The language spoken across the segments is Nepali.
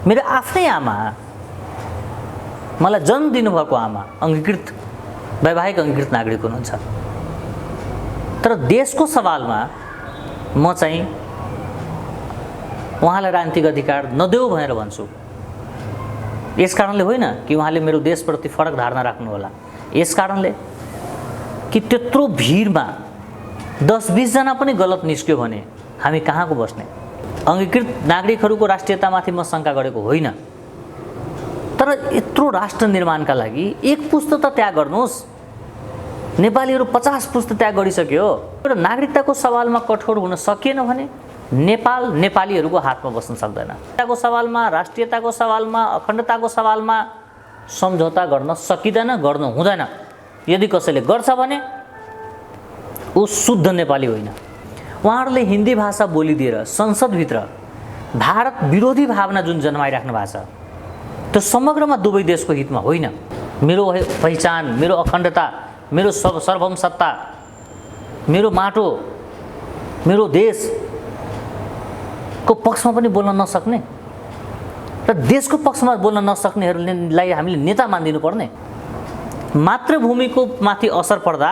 मेरो आफ्नै आमा, मलाई जन्म दिनुभएको आमा अङ्गीकृत वैवाहिक अङ्गीकृत नागरिक हुनुहुन्छ। तर देशको सवालमा म चाहिँ उहाँलाई राजनीतिक अधिकार नदेऊ भनेर भन्छु। यस कारणले होइन कि उहाँले मेरो देशप्रति फरक धारणा राख्नु होला, यस कारणले कि त्यत्रो भिडमा 10-20 जना पनि गलत निस्क्यो भने हामी कहाँको बस्ने। अङ्गीकृत नागरिकहरूको राष्ट्रियतामाथि म शङ्का गरेको होइन, तर यत्रो राष्ट्र निर्माणका लागि एक पुस्ता त त्याग गर्नुहोस्। नेपालीहरू 50 पुस्ता त्याग गरिसक्यो। र नागरिकताको सवालमा कठोर हुन सकिएन भने नेपाल नेपालीहरूको हातमा बस्न सक्दैन। नागरिकताको सवालमा, राष्ट्रियताको सवालमा, अखण्डताको सवालमा सम्झौता गर्न सकिँदैन, गर्नु हुँदैन। यदि कसैले गर्छ भने ऊ शुद्ध नेपाली होइन। उहाँहरूले हिन्दी भाषा बोलिदिएर संसदभित्र भारत विरोधी भावना जुन जन्माइराख्नु भएको छ, त्यो समग्रमा दुवै देशको हितमा होइन। मेरो पहिचान, मेरो अखण्डता, मेरो सार्वभौम सत्ता, मेरो माटो, मेरो देशको पक्षमा पनि बोल्न नसक्ने र देशको पक्षमा बोल्न नसक्नेहरूलाई हामीले नेता मानिदिनु पर्ने। मातृभूमिको माथि असर पर्दा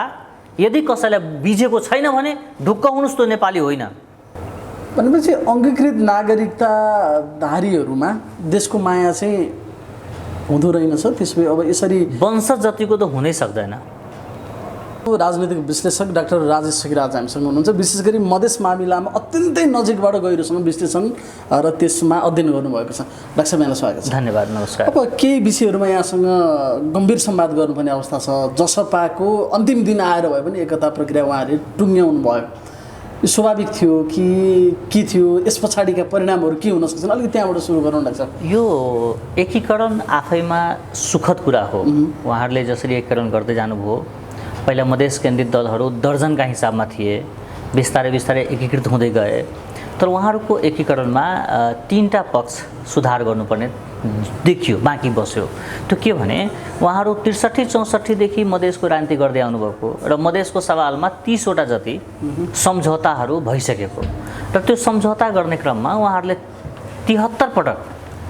यदि कसैलाई बिजेको छैन भने ढुक्क हुनुहोस्, त्यो नेपाली होइन। भनेपछि अङ्गीकृत नागरिकताधारीहरूमा देशको माया चाहिँ हुँदो रहेनछ। त्यसपछि अब यसरी वंश जतिको त हुनै सक्दैन। राजनीतिक विश्लेषक डाक्टर राजेश सिकिराज हामीसँग हुनुहुन्छ। विशेष गरी मधेस मामिलामा अत्यन्तै नजिकबाट गहिरोसँग विश्लेषण र त्यसमा अध्ययन गर्नुभएको छ। डाक्टर साहब, यहाँलाई स्वागत छ। धन्यवाद, नमस्कार। अब केही विषयहरूमा यहाँसँग गम्भीर संवाद गर्नुपर्ने अवस्था छ। जसपाको अन्तिम दिन आएर भए पनि एकता प्रक्रिया उहाँहरूले टुङ्ग्याउनु भयो। यो स्वाभाविक थियो कि के थियो? यस पछाडिका परिणामहरू के हुन सक्छन्? अलिकति त्यहाँबाट सुरु गरौँ डाक्टर साहब। यो एकीकरण आफैमा सुखद कुरा हो। उहाँहरूले जसरी एकीकरण गर्दै जानुभयो, पहिला मधेस केन्द्रित दलहरू दर्जनका हिसाबमा थिए, बिस्तारै बिस्तारै एकीकृत हुँदै गए। तर उहाँहरूको एकीकरणमा 3टा पक्ष सुधार गर्नुपर्ने देखियो, बाँकी बस्यो। त्यो के भने उहाँहरू 63-64 देखि मधेसको राजनीति गर्दै आउनुभएको र मधेसको सवालमा 30 वटा जति सम्झौताहरू भइसकेको र त्यो सम्झौता गर्ने क्रममा उहाँहरूले 73 पटक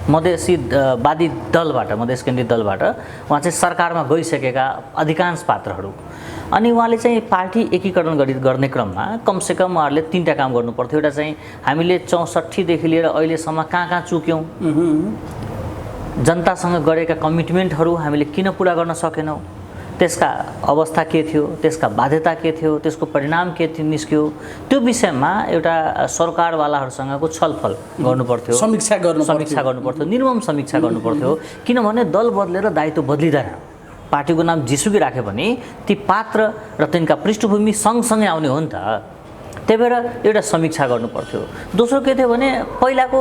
मधेसीवादी दलबाट, मधेस केन्द्रित दलबाट उहाँ चाहिँ सरकारमा गइसकेका अधिकांश पात्रहरू। अनि उहाँले चाहिँ पार्टी एकीकरण गर्ने क्रममा कमसेकम उहाँहरूले 3टा काम गर्नुपर्थ्यो। एउटा चाहिँ हामीले 64 देखि लिएर अहिलेसम्म कहाँ चुक्यौँ, जनतासँग गरेका कमिटमेन्टहरू हामीले किन पुरा गर्न सकेनौँ, त्यसका अवस्था के थियो, त्यसका बाध्यता के थियो, त्यसको परिणाम के निस्क्यो, त्यो विषयमा एउटा सरकारवालाहरूसँगको छलफल गर्नुपर्थ्यो, समीक्षा गर्नुपर्थ्यो, निर्मम समीक्षा गर्नुपर्थ्यो। किनभने दल बदलेर दायित्व बदलिँदैन। पार्टीको नाम जेसुकै राख्यो भने ती पात्र र तिनका पृष्ठभूमि सँगसँगै आउने हो नि त। त्यही भएर एउटा समीक्षा गर्नुपर्थ्यो। दोस्रो के थियो भने पहिलाको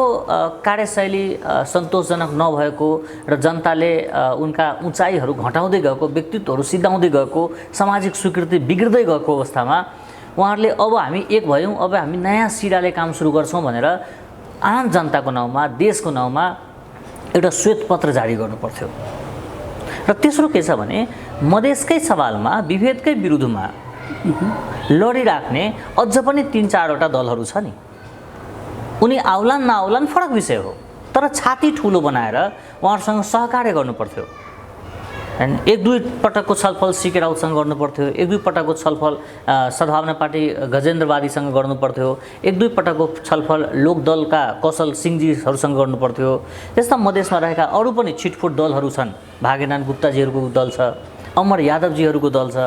कार्यशैली सन्तोषजनक नभएको र जनताले उनका उचाइहरू घटाउँदै गएको, व्यक्तित्वहरू सिद्धाउँदै गएको, सामाजिक स्वीकृति बिग्रिँदै गएको अवस्थामा उहाँहरूले अब हामी एक भयौँ, अब हामी नयाँ सिराले काम सुरु गर्छौँ भनेर आम जनताको नाउँमा, देशको नाउँमा एउटा श्वेतपत्र जारी गर्नुपर्थ्यो। र तेस्रो के छ भने मधेसकै सवालमा विभेदकै विरुद्धमा लडिराख्ने अझ पनि 3-4 वटा दलहरू छ नि। उनी आउलान् नआउलान् फरक विषय हो, तर छाती ठुलो बनाएर उहाँहरूसँग सहकार्य गर्नुपर्थ्यो। एक दुई पटकको छलफल सिके राउतसँग गर्नुपर्थ्यो, एक दुई पटकको छलफल सद्भावना पार्टी गजेन्द्रवादीसँग गर्नुपर्थ्यो, एक दुई पटकको छलफल लोकदलका कौशल सिंहजीहरूसँग गर्नुपर्थ्यो। त्यस्ता मधेसमा रहेका अरू पनि छिटफुट दलहरू छन्। भागेनारायण गुप्ताजीहरूको दल छ, अमर यादवजीहरूको दल छ,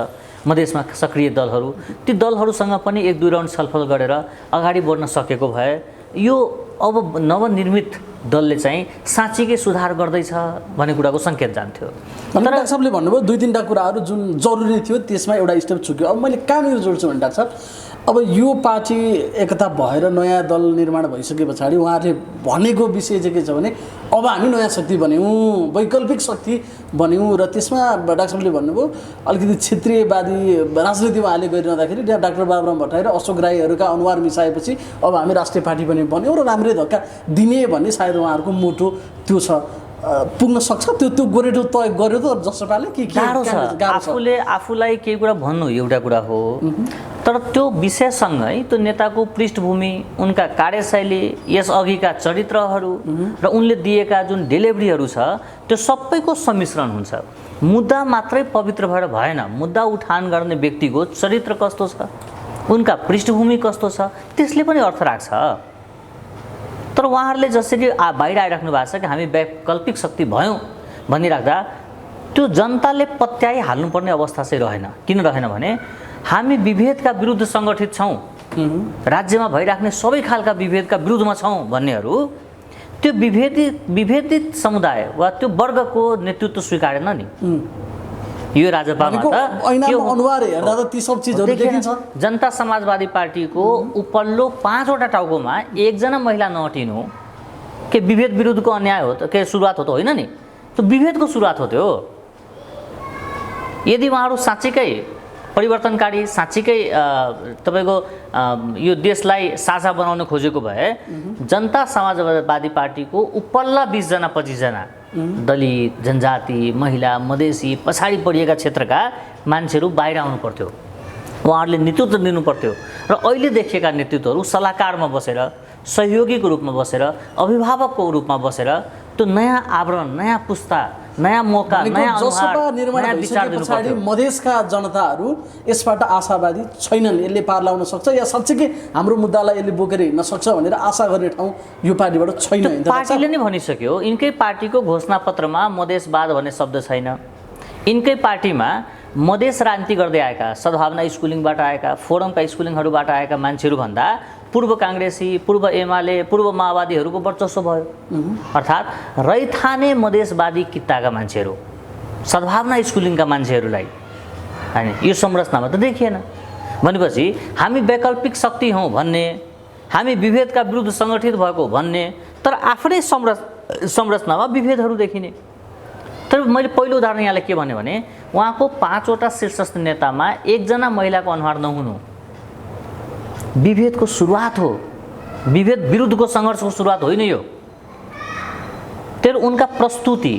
मधेसमा सक्रिय दलहरू। ती दलहरूसँग पनि एक दुई राउन्ड छलफल गरेर अगाडि बढ्न सकेको भए यो अब नवनिर्मित दलले चाहिँ साँच्चीकै सुधार गर्दैछ भन्ने कुराको सङ्केत जान्थ्यो। डाक्टर साहबले भन्नुभयो 2-3टा कुराहरू जुन जरुरी थियो त्यसमा एउटा स्टेप चुक्यो। अब मैले कहाँनिर जोड्छु भने डाक्टर साहब, अब यो पार्टी एकता भएर नयाँ दल निर्माण भइसके पछाडि उहाँहरूले भनेको विषय चाहिँ के छ भने अब हामी नयाँ शक्ति बन्यौँ, वैकल्पिक शक्ति बन्यौँ। र त्यसमा डाक्टर साहबले भन्नुभयो अलिकति क्षेत्रीयवादी राजनीति उहाँले गरिरहँदाखेरि त्यहाँ डाक्टर बाबुराम भट्टराई र अशोक राईहरूका अनुहार मिसाएपछि अब हामी राष्ट्रिय पार्टी पनि बन्यौँ र राम्रै धक्का दिने भन्ने सायद उहाँहरूको मोटो त्यो छ। पुग्न सक्छ त्यो गोरेटो तय गर्यो त जसपाले के गाह्रो छ आफूले आफूलाई केही कुरा भन्नु एउटा कुरा हो तर त्यो विषयसँगै त्यो नेताको पृष्ठभूमि उनका कार्यशैली यसअघिका चरित्रहरू र उनले दिएका जुन डेलिभरीहरू छ त्यो सबैको सम्मिश्रण हुन्छ मुद्दा मात्रै पवित्र भएर भएन मुद्दा उठान गर्ने व्यक्तिको चरित्र कस्तो छ उनका पृष्ठभूमि कस्तो छ त्यसले पनि अर्थ राख्छ तर उहाँहरूले जसरी बाहिर आइराख्नु भएको छ कि हामी वैकल्पिक शक्ति भयौँ भनिराख्दा त्यो जनताले पत्याइ हाल्नुपर्ने अवस्था चाहिँ रहेन किन रहेन भने हामी विभेदका विरुद्ध सङ्गठित छौँ राज्यमा भइराख्ने सबै खालका विभेदका विरुद्धमा छौँ भन्नेहरू त्यो विभेदित समुदाय वा त्यो वर्गको नेतृत्व स्वीकारेन नि यो राजपामा त जनता समाजवादी पार्टीको उपल्लो 5वटा टाउकोमा एकजना महिला नअटिनु के विभेद विरुद्धको अन्याय हो त के सुरुवात हो त होइन नि त्यो विभेदको सुरुवात हो त्यो यदि उहाँहरू साँच्चीकै परिवर्तनकारी साँच्चीकै तपाईँको यो देशलाई साझा बनाउन खोजेको भए जनता समाजवादी पार्टीको उपल्ला 20जना 25जना दलित जनजाति महिला मधेसी पछाडि पडिएका क्षेत्रका मान्छेहरू बाहिर आउनु पर्थ्यो उहाँहरूले नेतृत्व दिनु पर्थ्यो र अहिले देखिएका नेतृत्वहरू सल्लाहकारमा बसेर सहयोगीको रूपमा बसेर अभिभावकको रूपमा बसेर त्यो नयाँ आवरण नयाँ पुस्ता नयाँ मौका नयाँ नयाँ विचार पछाडि मधेसका जनताहरू यसबाट आशावादी छैनन् यसले पार लाउन सक्छ या साँच्चै हाम्रो मुद्दालाई यसले बोकेर हिँड्न सक्छ भनेर आशा गर्ने ठाउँ यो पार्टीबाट छैन पार्टीले नै भनिसक्यो यिनकै पार्टीको घोषणापत्रमा मधेसवाद भन्ने शब्द छैन यिनकै पार्टीमा मधेस राजनीति गर्दै आएका सद्भावना स्कुलिङबाट आएका फोरमका स्कुलिङहरूबाट आएका मान्छेहरू भन्दा पूर्व काङ्ग्रेसी पूर्व एमाले पूर्व माओवादीहरूको वर्चस्व भयो अर्थात् रैथाने मधेसवादी कित्ताका मान्छेहरू सद्भावना स्कुलिङका मान्छेहरूलाई होइन यो संरचनामा त देखिएन भनेपछि हामी वैकल्पिक शक्ति हौँ भन्ने हामी विभेदका विरुद्ध सङ्गठित भएको भन्ने तर आफ्नै संरचनामा विभेदहरू देखिने तर मैले पहिलो उदाहरण यहाँलाई के भने उहाँको 5वटा शीर्षस्थ नेतामा एकजना महिलाको अनुहार नहुनु विभेदको सुरुवात हो विभेद विरुद्धको सङ्घर्षको सुरुवात होइन यो तर उनका प्रस्तुति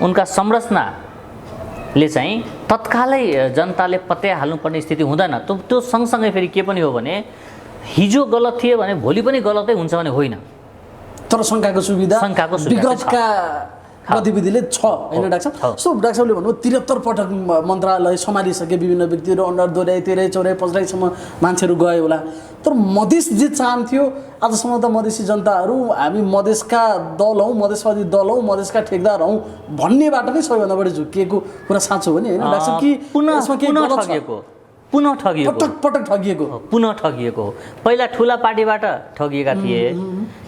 उनका संरचनाले चाहिँ तत्कालै जनताले पत्याइ हाल्नुपर्ने स्थिति हुँदैन त्यो सँगसँगै फेरि के पनि हो भने हिजो गलत थियो भने भोलि पनि गलतै हुन्छ भने होइन तर शङ्काको सुविधा विगतका गतिविधिले छ होइन डाक्टर साहब सो डाक्टर साहबले भन्नुभयो 73 पटक मन्त्रालय सम्हालिसके विभिन्न व्यक्तिहरू अन्डर दोहोऱ्याइ तेह्रै चौराइ पचराइसम्म मान्छेहरू गए होला तर मधेस जे चाहन्थ्यो आजसम्म त मधेसी जनताहरू हामी मधेसका दल हौँ मधेसवादी दल हौँ मधेसका ठेकदार हौँ भन्नेबाट नै सबैभन्दा बढी झुकिएको कुरा साँचो हो नि होइन डाक्टर साहब कि पुनः ठगिएको पटक ठगिएको पुनः ठगिएको पहिला ठुला पार्टीबाट ठगिएका थिए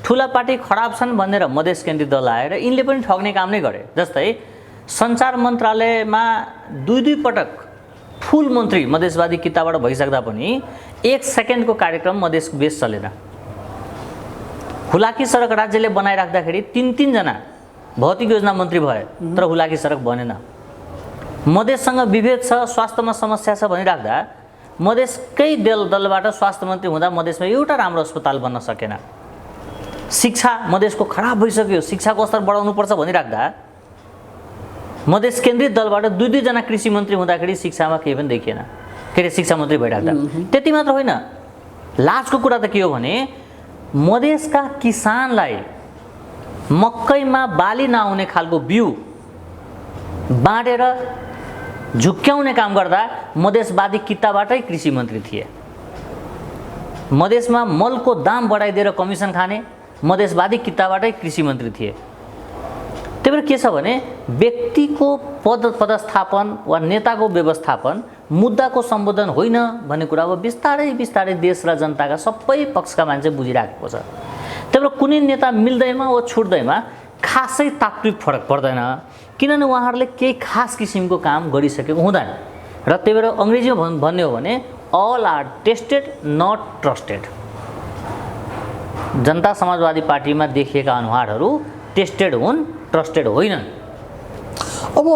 ठुला पार्टी खराब छन् भनेर मधेस केन्द्रित दल आएर यिनले पनि ठग्ने काम नै गरे जस्तै सञ्चार मन्त्रालयमा दुई पटक फुल मन्त्री मधेसवादी किताबाट भइसक्दा पनि 1 सेकेन्डको कार्यक्रम मधेस बेस चलेन हुलाकी सडक राज्यले बनाइराख्दाखेरि 3 जना भौतिक योजना मन्त्री भए तर हुलाकी सडक बनेन मधेससँग विभेद छ स्वास्थ्यमा समस्या छ भनिराख्दा मधेसकै दलबाट स्वास्थ्य मन्त्री हुँदा मधेसमा एउटा राम्रो अस्पताल बन्न सकेन शिक्षा मधेसको खराब भइसक्यो शिक्षाको स्तर बढाउनुपर्छ भनिराख्दा मधेस केन्द्रित दलबाट 2 जना कृषि मन्त्री हुँदाखेरि शिक्षामा केही पनि देखिएन के अरे शिक्षा मन्त्री भइराख्दा त्यति मात्र होइन लाजको कुरा त के हो भने मधेसका किसानलाई मकैमा बाली नआउने खालको बिउ बाँडेर झुक्क्याउने काम गर्दा मधेसवादी कित्ताबाटै कृषि मन्त्री थिए मधेसमा मलको दाम बढाइदिएर कमिसन खाने मधेसवादी कित्ताबाटै कृषि मन्त्री थिए त्यही भएर के छ भने व्यक्तिको पदस्थापन वा नेताको व्यवस्थापन मुद्दाको सम्बोधन होइन भन्ने कुरा अब बिस्तारै बिस्तारै देश र जनताका सबै पक्षका मान्छे बुझिराखेको छ त्यही भएर कुनै नेता मिल्दैमा वा छुट्दैमा खासै तात्विक फरक पर्दैन किनभने उहाँहरूले केही खास किसिमको काम गरिसकेको हुँदैन र त्यही भएर अङ्ग्रेजीमा भन्ने हो भने all are tested not trusted Janata Samajwadi पार्टीमा देखिएका अनुहारहरू टेस्टेड हुन् ट्रस्टेड होइनन् अब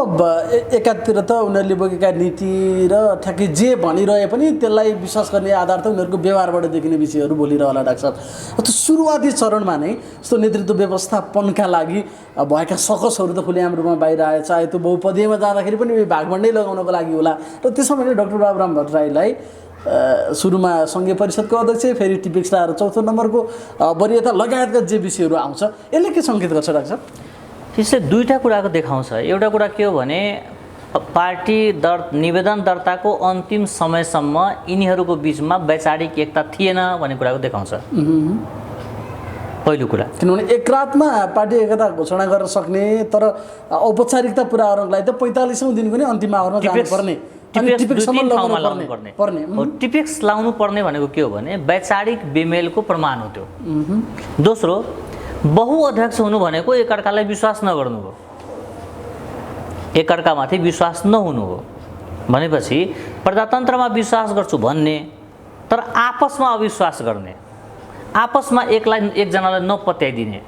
एकातिर त उनीहरूले बोकेका नीति र ठ्याक्कै जे भनिरहे पनि त्यसलाई विश्वास गर्ने आधार त उनीहरूको व्यवहारबाट देखिने विषयहरू बोलिरहला डाक्टर साहब। त्यो सुरुवाती चरणमा नै यस्तो नेतृत्व व्यवस्थापनका लागि भएका सकसहरू त खुलेआम रूपमा बाहिर आए, चाहे त्यो बहुपदीयमा जाँदाखेरि पनि भागभन्डै लगाउनको लागि होला। र त्यसमा पनि डाक्टर बाबुराम भट्टराईलाई सुरुमा सङ्घीय परिषदको अध्यक्ष, फेरि टिपिक्स लाएर चौथो नम्बरको वरियता लगायतका जे विषयहरू आउँछ यसले के सङ्केत गर्छ डाक्टर साहब? त्यसले दुईवटा कुराको देखाउँछ। एउटा कुरा के हो भने पार्टी निवेदन दर्ताको अन्तिम समयसम्म यिनीहरूको बिचमा वैचारिक एकता थिएन भन्ने कुराको देखाउँछ। पहिलो कुरा, किनभने एक रातमा पार्टी एकता घोषणा गर्न सक्ने तर औपचारिकता पुरा गर्नलाई त 45औँ दिन पनि अन्तिम आवरमा जानुपर्ने, टिपिक्स लाउनु पर्ने भनेको के हो भने वैचारिक बेमेलको प्रमाण हो त्यो। दोस्रो, बहुअध्यक्ष हुनु भनेको एकअर्कालाई विश्वास नगर्नु हो, एकअर्कामाथि विश्वास नहुनु हो। भनेपछि प्रजातन्त्रमा विश्वास गर्छु भन्ने तर आपसमा अविश्वास गर्ने, आपसमा एकजनालाई नपत्याइदिने।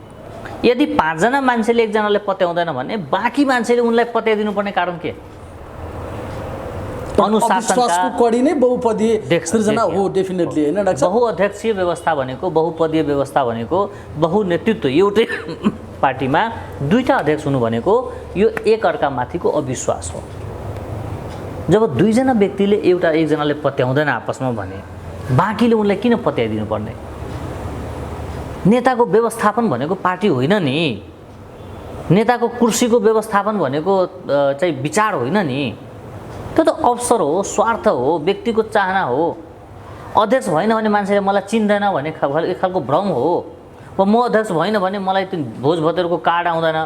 यदि 5 जना मान्छेले एकजनालाई पत्याउँदैन भने बाँकी मान्छेले उनलाई पत्याइदिनु पर्ने कारण के? अनुशासनको कडी नै बहुपदीय सृजना हो डेफिनेटली, हैन डाक्टर साहब? बहुअध्यक्षीय व्यवस्था भनेको, बहुपदीय व्यवस्था भनेको, बहुनेतृत्व एउटै पार्टीमा दुईटा अध्यक्ष हुनु भनेको यो एकअर्कामाथिको अविश्वास हो। जब 2 जना व्यक्तिले एकजनाले पत्याउँदैन आपसमा भने बाँकीले उनलाई किन पत्याइदिनु पर्ने? नेताको व्यवस्थापन भनेको पार्टी होइन नि, नेताको कुर्सीको व्यवस्थापन भनेको चाहिँ विचार होइन नि, त्यो त अवसर हो, स्वार्थ हो, व्यक्तिको चाहना हो। अध्यक्ष भएन भने मान्छेले मलाई चिन्दैन भन्ने एक खालको भ्रम हो, वा म अध्यक्ष भएन भने मलाई त्यो भोजभतेरको कार्ड आउँदैन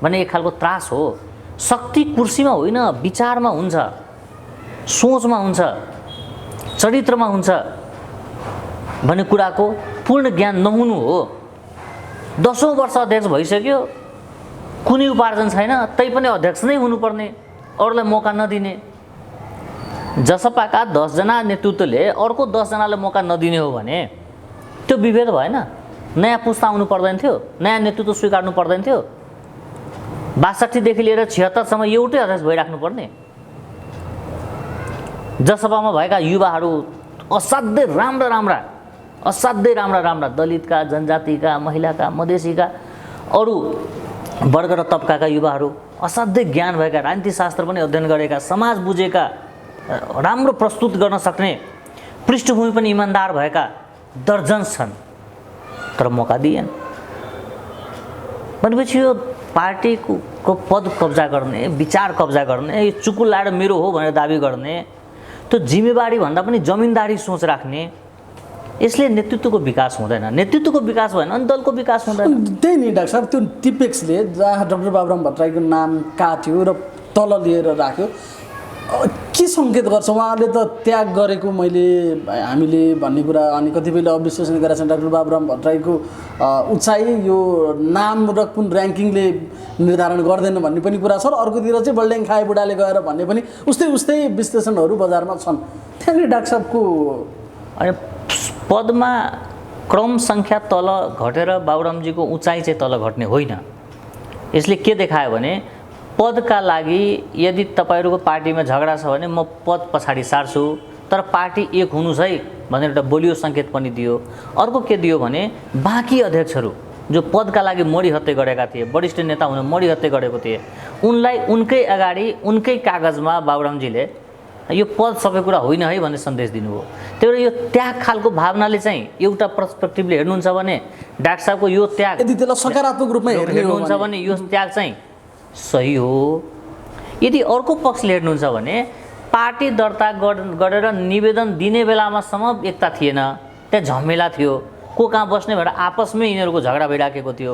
भन्ने एक खालको त्रास हो। शक्ति कुर्सीमा होइन, विचारमा हुन्छ, सोचमा हुन्छ, चरित्रमा हुन्छ भन्ने कुराको पूर्ण ज्ञान नहुनु हो। 10औं वर्ष अध्यक्ष भइसक्यो, कुनै उपार्जन छैन, तै पनि अध्यक्ष नै हुनुपर्ने, अरूलाई मौका नदिने। जसपाका 10 जना नेतृत्वले अर्को 10 जनालाई मौका नदिने हो भने त्यो विभेद भएन? नयाँ पुस्ता आउनु पर्दैन थियो, नयाँ नेतृत्व स्वीकार्नु पर्दैन थियो? 62 देखि लिएर 76 सम्म एउटै अध्यक्ष भइराख्नु पर्ने? जसपामा भएका युवाहरू असाध्यै राम्रा दलितका, जनजातिका, महिलाका, मधेसीका, अरू वर्ग र तबकाका युवाहरू, असाध्यै ज्ञान भएका, राजनीतिशास्त्र पनि अध्ययन गरेका, समाज बुझेका, राम्रो प्रस्तुत गर्न सक्ने, पृष्ठभूमि पनि इमान्दार भएका दर्जन छन्, तर मौका दिएन। भनेपछि यो पार्टीको पद कब्जा गर्ने, विचार कब्जा गर्ने, यो चुकुल लाएर मेरो हो भनेर दाबी गर्ने, त्यो जिम्मेवारी भन्दा पनि जमिनदारी सोच राख्ने, यसले नेतृत्वको विकास हुँदैन। नेतृत्वको विकास भएन अनि दलको विकास हुँदैन। त्यही नि डाक्टर साहब, त्यो टिपेक्सले जहाँ डाक्टर बाबुराम भट्टराईको नाम काट्यो र तल लिएर राख्यो, के सङ्केत गर्छ? उहाँले त त्याग गरेको हामीले भन्ने कुरा अनि कतिपयले अविश्वसनीय गरेका छन्। डाक्टर बाबुराम भट्टराईको उचाइ यो नाम र कुन ऱ्याङ्किङले निर्धारण गर्दैन भन्ने पनि कुरा छ, र अर्कोतिर चाहिँ बल्डेङ खाए बुढाले गएर भन्ने पनि उस्तै विश्लेषणहरू बजारमा छन्। त्यहाँनिर डाक्टर साहबको अनि पदमा क्रम सङ्ख्या तल घटेर बाबुरामजीको उचाइ चाहिँ तल घट्ने होइन। यसले के देखायो भने पदका लागि यदि तपाईँहरूको पार्टीमा झगडा छ भने म पद पछाडि सार्छु, तर पार्टी एक हुनुहोस् है भनेर एउटा बलियो सङ्केत पनि दियो। अर्को के दियो भने बाँकी अध्यक्षहरू जो पदका लागि मरिहत्ते गरेका थिए, वरिष्ठ नेता हुन मरिहत्ते गरेको थिए, उनलाई उनकै अगाडि उनकै कागजमा बाबुरामजीले यो पद सबै कुरा होइन है भन्ने सन्देश दिनुभयो। त्यही भएर यो त्याग खालको भावनाले चाहिँ एउटा पर्सपेक्टिभले हेर्नुहुन्छ भने डाक्टर साहबको यो त्याग, यदि त्यसलाई सकारात्मक रूपमा हेर्नुहुन्छ भने यो त्याग चाहिँ सही हो। यदि अर्को पक्षले हेर्नुहुन्छ भने पार्टी दर्ता गरेर निवेदन दिने बेलामासम्म एकता थिएन, त्यहाँ झमेला थियो, को कहाँ बस्ने भएर आपसमै यिनीहरूको झगडा भइराखेको थियो,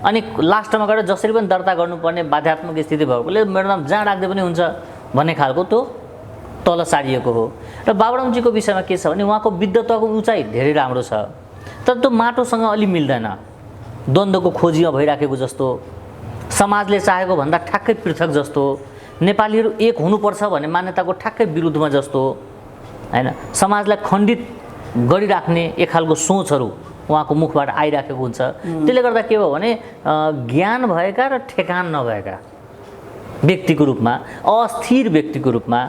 अनि लास्टमा गएर जसरी पनि दर्ता गर्नुपर्ने बाध्यात्मक स्थिति भएकोले मेरो नाम जहाँ राख्दै पनि हुन्छ भन्ने खालको त्यो तल सारिएको हो। र बाबुरामजीको विषयमा के छ भने उहाँको विद्वत्ताको उचाइ धेरै राम्रो छ, तर त्यो माटोसँग अलि मिल्दैन, द्वन्द्वको खोजीमा भइराखेको जस्तो, समाजले चाहेको भन्दा ठ्याक्कै पृथक जस्तो, नेपालीहरू एक हुनुपर्छ भन्ने मान्यताको ठ्याक्कै विरुद्धमा जस्तो, हैन, समाजलाई खण्डित गरिराख्ने एक खालको सोचहरू उहाँको मुखबाट आइराखेको हुन्छ। त्यसले गर्दा के भयो भने ज्ञान भएका र ठेकान नभएका व्यक्तिको रूपमा, अस्थिर व्यक्तिको रूपमा,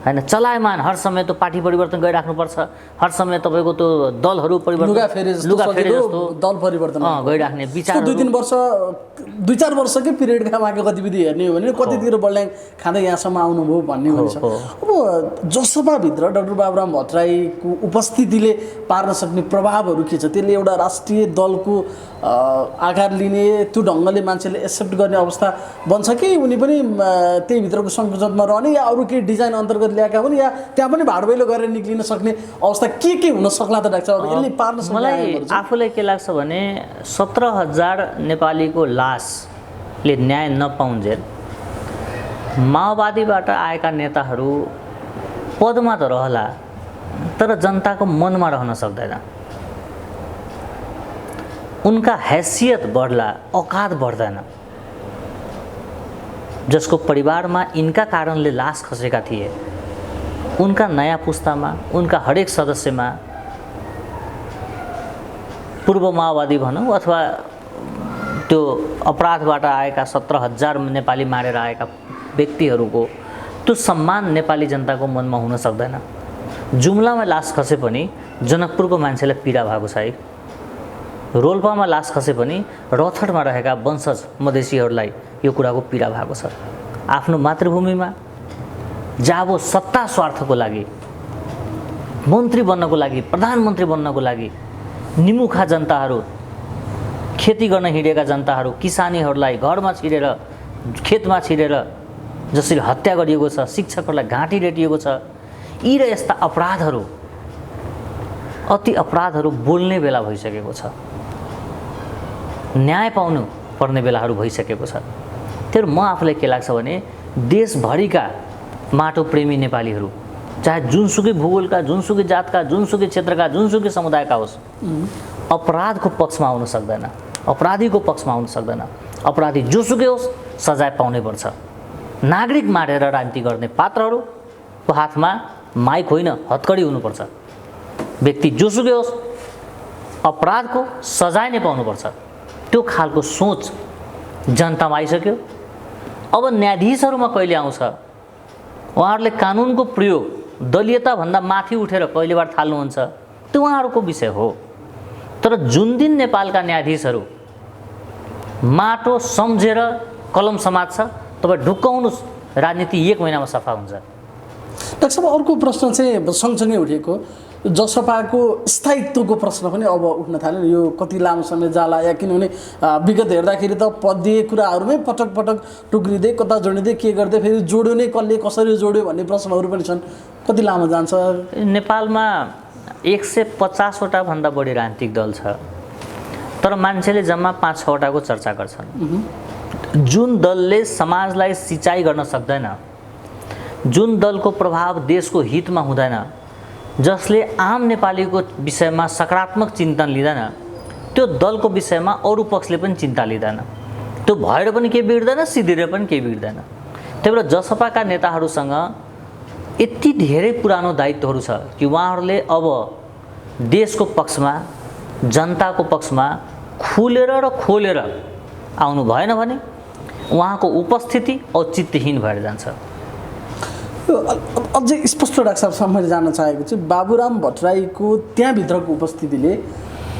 हैन, चलायमान हर समय त्यो पार्टी परिवर्तन गरिराख्नुपर्छ, हर समय तपाईँको त्यो दलहरू परिवर्तन, लुगा फेरे जस्तो दल परिवर्तन गरिराख्ने विचार 2-3 वर्ष 2-4 वर्षकै पिरियडका उहाँको गतिविधि हेर्ने हो भने कतितिर बल्याङ खाँदै यहाँसम्म आउनुभयो भन्ने हुन्छ। अब जसपाभित्र डाक्टर बाबुराम भट्टराईको उपस्थितिले पार्न सक्ने प्रभावहरू के छ? त्यसले एउटा राष्ट्रिय दलको आकार लिने, त्यो ढङ्गले मान्छेले एक्सेप्ट गर्ने अवस्था बन्छ कि उनी पनि त्यही भित्रको संकुचनमा रहने, या अरू केही डिजाइन अन्तर्गत ल्याएका हुन्, या त्यहाँ पनि भाडबैलो गरेर निक्लिन सक्ने अवस्था के हुन सक्ला त डाक्टर साहब? यसले पार्न सक्ने मलाई आफूलाई के लाग्छ भने 17,000 नेपालीको लासले न्याय नपाउन्जेल माओवादीबाट आएका नेताहरू पदमा त रहला तर जनताको मनमा रहन सक्दैन। उनका हैसियत बढ्ला, औकात बढ्दैन। जसको परिवारमा इनका कारणले लास खसेका थिए, उनका नयाँ पुस्तामा, उनका हरेक सदस्यमा पूर्व माओवादी भनौँ अथवा त्यो अपराधबाट आएका 17,000 नेपाली मारेर आएका व्यक्तिहरूको त्यो सम्मान नेपाली जनताको मनमा हुन सक्दैन। जुम्लामा लास खसे पनि जनकपुरको मान्छेलाई पीडा भएको छ है, रोल्पामा लास खसे पनि रथडमा रहेका वंशज मधेसीहरूलाई यो कुराको पीडा भएको छ। आफ्नो मातृभूमिमा जाबो सत्ता स्वार्थको लागि, मन्त्री बन्नको लागि, प्रधानमन्त्री बन्नको लागि निमुखा जनताहरू, खेती गर्न हिँडेका जनताहरू, किसानीहरूलाई घरमा छिरेर, खेतमा छिरेर जसरी हत्या गरिएको छ, शिक्षकहरूलाई घाँटी रेटिएको छ, यी र यस्ता अपराधहरू, अति अपराधहरू बोल्ने बेला भइसकेको छ, न्याय पाउनु पर्ने बेलाहरू भइसकेको छ। तर म आफूलाई के लाग्छ भने देशभरिका माटो प्रेमी नेपालीहरू, चाहे जुनसुकै भूगोलका, जुनसुकै जातका, जुनसुकै क्षेत्रका, जुनसुकै समुदायका होस्, अपराधको पक्षमा आउन सक्दैन, अपराधीको पक्षमा आउन सक्दैन। अपराधी जोसुकै होस् सजाय पाउनै पर्छ। नागरिक मारेर राजनीति गर्ने पात्रहरूको हातमा माइक होइन हतकडी हुनुपर्छ। व्यक्ति जोसुकै होस् अपराधको सजाय नै पाउनुपर्छ। त्यो खालको सोच जनतामा आइसक्यो। अब न्यायाधीशहरूमा कहिले आउँछ? उहाँहरूले कानुनको प्रयोग दलीयताभन्दा माथि उठेर कहिलेबाट थाल्नुहुन्छ त्यो उहाँहरूको विषय हो। तर जुन दिन नेपालका न्यायाधीशहरू माटो सम्झेर कलम समात्छ, तपाईँ ढुक्काउनुहोस्, राजनीति 1 महिनामा सफा हुन्छ। डाक्टर साहब, अर्को प्रश्न चाहिँ सँगसँगै उठेको जसपाको स्थायित्वको प्रश्न पनि अब उठ्न थाल्यो। यो कति लामो समय जाला, या किनभने विगत हेर्दाखेरि त पद्य कुराहरूमै पटक पटक टुक्रिँदै, कता जोडिँदै, के गर्दै, फेरि जोड्यो नै कसले, कसरी जोड्यो भन्ने प्रश्नहरू पनि छन्। कति लामो जान्छ? नेपालमा 150 वटा भन्दा बढी राजनीतिक दल छ, तर मान्छेले जम्मा 5-6 वटाको चर्चा गर्छन्। जुन दलले समाजलाई सिँचाइ गर्न सक्दैन, जुन दलको प्रभाव देशको हितमा हुँदैन, जसले आम नेपालीको विषयमा सकारात्मक चिन्तन लिँदैन, त्यो दलको विषयमा अरू पक्षले पनि चिन्ता लिँदैन। त्यो भएर पनि केही बिग्दैन, सिद्धिएर पनि केही बिग्दैन। त्यही भएर जसपाका नेताहरूसँग यति धेरै पुरानो दायित्वहरू छ कि उहाँहरूले अब देशको पक्षमा, जनताको पक्षमा खुलेर र खोलेर आउनु भएन भने उहाँको उपस्थिति औचित्यहीन भएर जान्छ। अझै स्पष्ट डाक्टर साहबसम्म मैले जान्न चाहेको चाहिँ बाबुराम भट्टराईको त्यहाँभित्रको उपस्थितिले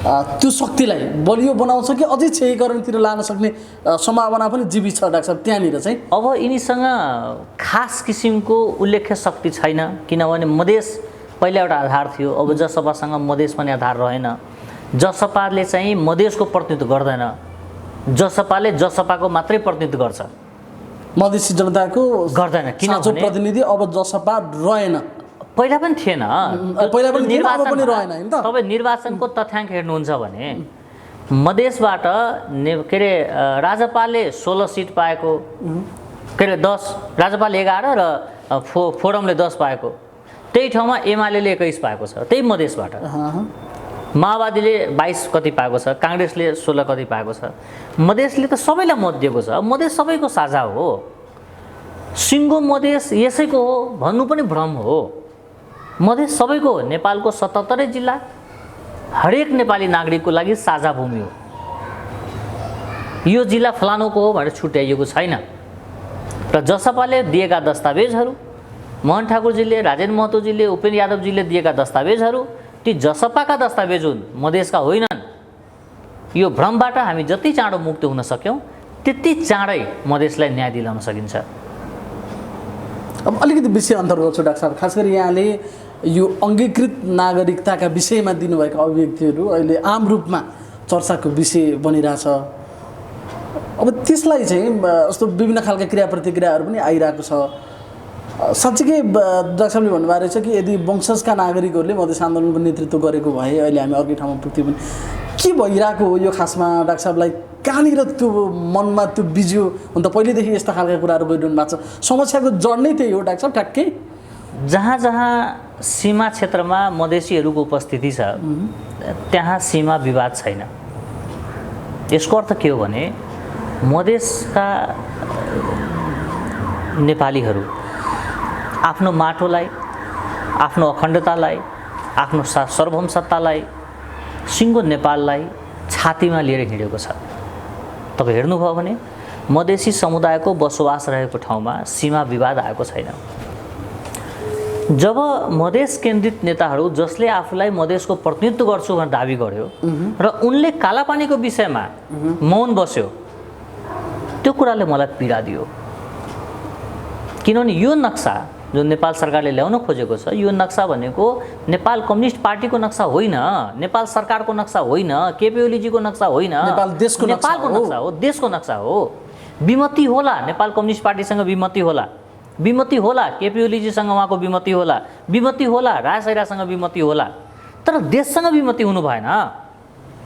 त्यो शक्तिलाई बलियो बनाउँछ कि अझै क्षयीकरणतिर लान सक्ने सम्भावना पनि जीवित छ डाक्टर साहब त्यहाँनिर चाहिँ? अब यिनीसँग खास किसिमको उल्लेख्य शक्ति छैन, किनभने मधेस पहिला एउटा आधार थियो। अब जसपासँग मधेस पनि आधार रहेन। जसपाले चाहिँ मधेसको प्रतिनिधित्व गर्दैन, जसपाले जसपाको मात्रै प्रतिनिधित्व गर्छ, मधेसी जनताको गर्दैन। किनभने प्रतिनिधि अब जसपा रहेन, पहिला पनि थिएन, पहिला पनि निर्वाचन पनि रहेन हैन त? तपाईँ निर्वाचनको तथ्याङ्क हेर्नुहुन्छ भने मधेसबाट के अरे राजपालले 16 सिट पाएको, के अरे 10, राजपालले 11 र फोरमले 10 पाएको, त्यही ठाउँमा एमाले 21 पाएको छ, त्यही मधेसबाट। माओवादीले 22 कति पाएको छ, काङ्ग्रेसले 16 कति पाएको छ। मधेसले त सबैलाई मत दिएको छ। मधेस सबैको साझा हो। सिङ्गो मधेस यसैको हो भन्नु पनि भ्रम हो। मधेस सबैको हो। नेपालको 77 जिल्ला हरेक नेपाली नागरिकको लागि साझा भूमि हो। यो जिल्ला फलानुको हो भनेर छुट्याइएको छैन। र जसपाले दिएका दस्तावेजहरू, मोहन ठाकुरजीले, राजेन्द्र महतोजीले, उपेन्द्र यादवजीले दिएका दस्तावेजहरू ती जसपाका दस्तावेज हुन्, मधेसका होइनन्। यो भ्रमबाट हामी जति चाँडो मुक्त हुन सक्यौँ त्यति चाँडै मधेसलाई न्याय दिलाउन सकिन्छ। अब अलिकति विषय अन्तर गर्छु डाक्टर साहब, खास गरी यहाँले यो अङ्गीकृत नागरिकताका विषयमा दिनुभएका अभिव्यक्तिहरू अहिले आम रूपमा चर्चाको विषय बनिरहेछ। अब त्यसलाई चाहिँ यस्तो विभिन्न खालका क्रिया प्रतिक्रियाहरू पनि आइरहेको छ। साँच्चीकै डाक्टर साहबले भन्नुभएको रहेछ कि यदि वंशजका नागरिकहरूले मधेस आन्दोलनको नेतृत्व गरेको भए अहिले हामी अर्कै ठाउँमा पुग्थ्यौँ भने के भइरहेको हो यो खासमा डाक्टर साहबलाई कहाँनिर त्यो मनमा त्यो बिज्यो? हुन त पहिल्यैदेखि यस्ता खालका कुराहरू गरिरहनु भएको छ। समस्याको जड नै त्यही हो डाक्टर साहब ठ्याक्कै। जहाँ जहाँ सीमा क्षेत्रमा मधेसीहरूको उपस्थिति छ त्यहाँ सीमा विवाद छैन। यसको अर्थ के हो भने मधेसका नेपालीहरू आफ्नो माटोलाई, आफ्नो अखण्डतालाई, आफ्नो सार्वभौम सत्तालाई, सिङ्गो नेपाललाई छातीमा लिएर हिँडेको छ। तपाईँ हेर्नुभयो भने मधेसी समुदायको बसोबास रहेको ठाउँमा सीमा विवाद आएको छैन। जब मधेस केन्द्रित नेताहरू जसले आफूलाई मधेसको प्रतिनिधित्व गर्छु भनेर दाबी गर्यो र उनले कालापानीको विषयमा मौन बस्यो, त्यो कुराले मलाई पीडा दियो। किनभने यो नक्सा जो नेपाल सरकारले ल्याउन खोजेको छ, यो नक्सा भनेको नेपाल कम्युनिस्ट पार्टीको नक्सा होइन, नेपाल सरकारको नक्सा होइन, केपी ओलीजीको नक्सा होइन, नेपालको नक्सा हो, देशको नक्सा हो। विमति होला, नेपाल कम्युनिस्ट पार्टीसँग विमति होला, विमति होला केपी ओलीजीसँग उहाँको विमति होला, विमति होला राजशैरासँग विमति होला, तर देशसँग विमति हुनु भएन।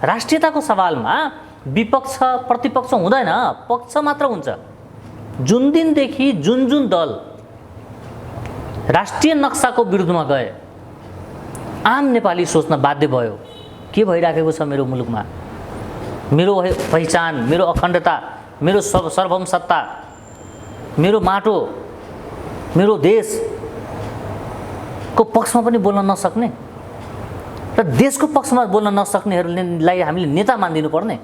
राष्ट्रियताको सवालमा विपक्ष प्रतिपक्ष हुँदैन, पक्ष मात्र हुन्छ। जुन दिनदेखि जुन जुन दल राष्ट्रिय नक्साको विरुद्धमा गए आम नेपाली सोच्न बाध्य भयो के भइराखेको छ मेरो मुलुकमा, मेरो पहिचान, मेरो अखण्डता, मेरो सार्वभौम सत्ता, मेरो माटो, मेरो देशको पक्षमा पनि बोल्न नसक्ने र देशको पक्षमा बोल्न नसक्नेहरूलाई हामीले नेता मानिदिनु पर्ने।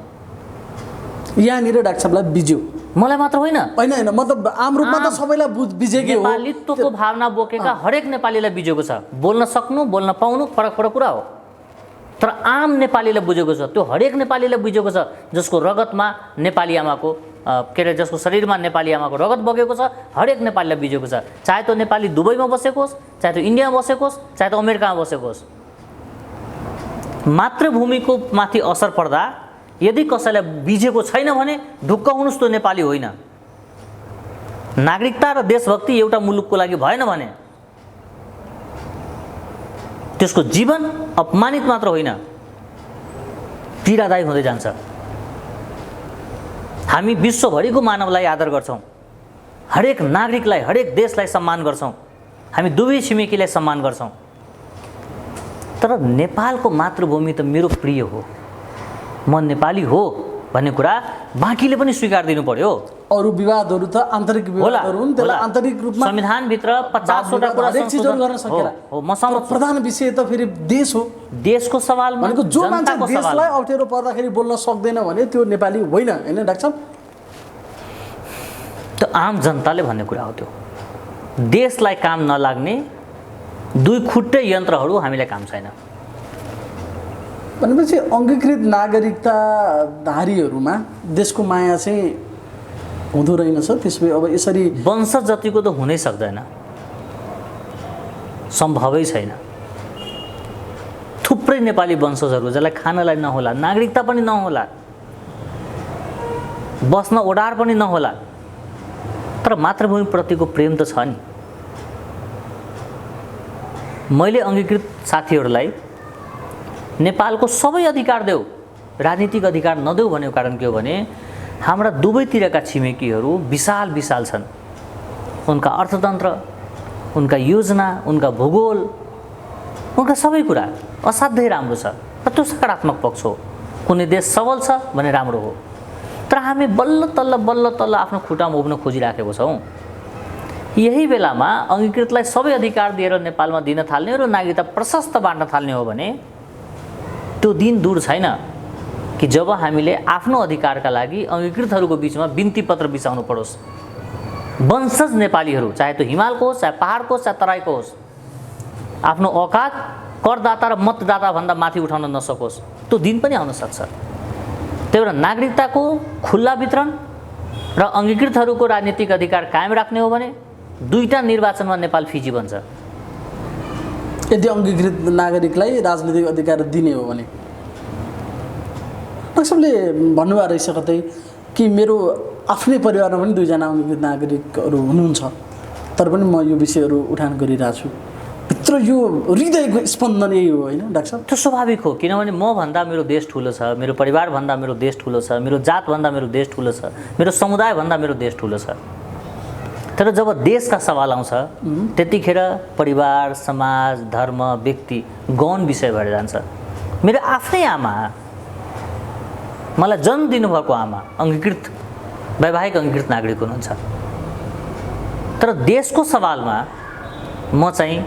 यहाँनिर डाक्टर साहबलाई बिज्यो, मलाई मात्र होइन होइन मतलब आम रूपमा त सबैलाई बिजेकै हो। नेपालीत्वको भावना बोकेका हरेक नेपालीलाई बिजेको छ। बोल्न सक्नु, बोल्न पाउनु फरक कुरा हो, तर आम नेपालीलाई बुझेको छ, त्यो हरेक नेपालीलाई बुझेको छ जसको रगतमा नेपाली आमाको के अरे जसको शरीरमा नेपाली आमाको रगत बगेको छ, हरेक नेपालीलाई बुझेको छ। चाहे त्यो नेपाली दुबईमा बसेको होस्, चाहे त्यो इन्डियामा बसेको होस्, चाहे त्यो अमेरिकामा बसेको होस्। मातृभूमिको माथि असर पर्दा यदि कसैलाई बिजेको छैन भने ढुक्क हुनुस्, त्यो नेपाली होइन। नागरिकता र देशभक्ति एउटा मुलुकको लागि भएन भने त्यसको जीवन अपमानित मात्र होइन, पीडादायी हुँदै जान्छ। हामी विश्वभरिको मानवलाई आदर गर्छौँ, हरेक नागरिकलाई, हरेक देशलाई सम्मान गर्छौँ, हामी दुवै छिमेकीलाई सम्मान गर्छौँ, तर नेपालको मातृभूमि त मेरो प्रिय हो, म नेपाली हो भन्ने कुरा बाँकीले पनि स्वीकार दिनु पर्यो। अरू विवादहरू त आन्तरिक विवादहरू हुन्, त्यसलाई आन्तरिक रूपमा संविधानभित्र 50वटा कुरा संशोधन गर्न सकेला हो। म सहमत। प्रधान विषय त फेरि देश हो, देशको सवालमा भनेको जो मान्छे देशलाई अप्ठ्यारो पर्दाखेरि बोल्न सक्दैन भने त्यो नेपाली होइन, हैन डाक्टर साहब? त्यो आम जनताले भन्ने कुरा हो। त्यो देशलाई काम नलाग्ने दुई खुट्टे यन्त्रहरू हामीलाई काम छैन। भनेपछि अङ्गीकृत नागरिकताधारीहरूमा देशको माया चाहिँ हुँदो रहेनछ। त्यसपछि अब यसरी वंश जतिको त हुनै सक्दैन, सम्भवै छैन। थुप्रै नेपाली वंशजहरू जसलाई खानलाई नहोला, नागरिकता पनि नहोला, बस्न ओडार पनि नहोला, तर मातृभूमिप्रतिको प्रेम त छ नि। मैले अङ्गीकृत साथीहरूलाई नेपालको सबै अधिकार देऊ, राजनीतिक अधिकार नदेऊ भनेको कारण के हो भने हाम्रा दुवैतिरका छिमेकीहरू विशाल विशाल छन्। उनका अर्थतन्त्र, उनका योजना, उनका भूगोल, उनका सबै कुरा असाध्यै राम्रो छ र त्यो सकारात्मक पक्ष हो। कुनै देश सबल छ भने राम्रो हो, तर हामी बल्ल तल्ल आफ्नो खुट्टामा उभिन खोजिराखेको छौँ। यही बेलामा अङ्गीकृतलाई सबै अधिकार दिएर नेपालमा दिन थाल्ने र नागरिकता प्रशस्त बाँड्न थाल्ने हो भने त्यो दिन दूर छैन कि जब हामीले आफ्नो अधिकारका लागि अङ्गीकृतहरूको बिचमा बिन्ती पत्र बिसाउनु परोस्। वंशज नेपालीहरू, चाहे त्यो हिमालको होस्, चाहे पहाडको होस्, चाहे तराईको होस्, आफ्नो औकात करदाता र मतदाता भन्दा माथि उठाउन नसकोस्, त्यो दिन पनि आउन सक्छ। त्यही भएर नागरिकताको खुल्ला वितरण र अङ्गीकृतहरूको राजनीतिक अधिकार कायम राख्ने हो भने दुईटा निर्वाचनमा नेपाल फिजी बन्छ। यदि अङ्गीकृत नागरिकलाई राजनीतिक अधिकार दिने हो भने सबले भन्नुभएको रहेछ कतै कि मेरो आफ्नै परिवारमा पनि दुईजना अङ्गीकृत नागरिकहरू हुनुहुन्छ, तर पनि म यो विषयहरू उठान गरिरहेको छु। भित्र यो हृदयको स्पन्दन यही हो होइन डाक्टर साहब? त्यो स्वाभाविक हो, किनभने म भन्दा मेरो देश ठुलो छ, मेरो परिवार भन्दा मेरो देश ठुलो छ, मेरो जात भन्दा मेरो देश ठुलो छ, मेरो समुदाय भन्दा मेरो देश ठुलो छ। तर जब देशका सवाल आउँछ त्यतिखेर परिवार, समाज, धर्म, व्यक्ति गौण विषय भएर जान्छ। मेरो आफ्नै आमा, मलाई जन्म दिनुभएको आमा अङ्गीकृत वैवाहिक अङ्गीकृत नागरिक हुनुहुन्छ, तर देशको सवालमा म चाहिँ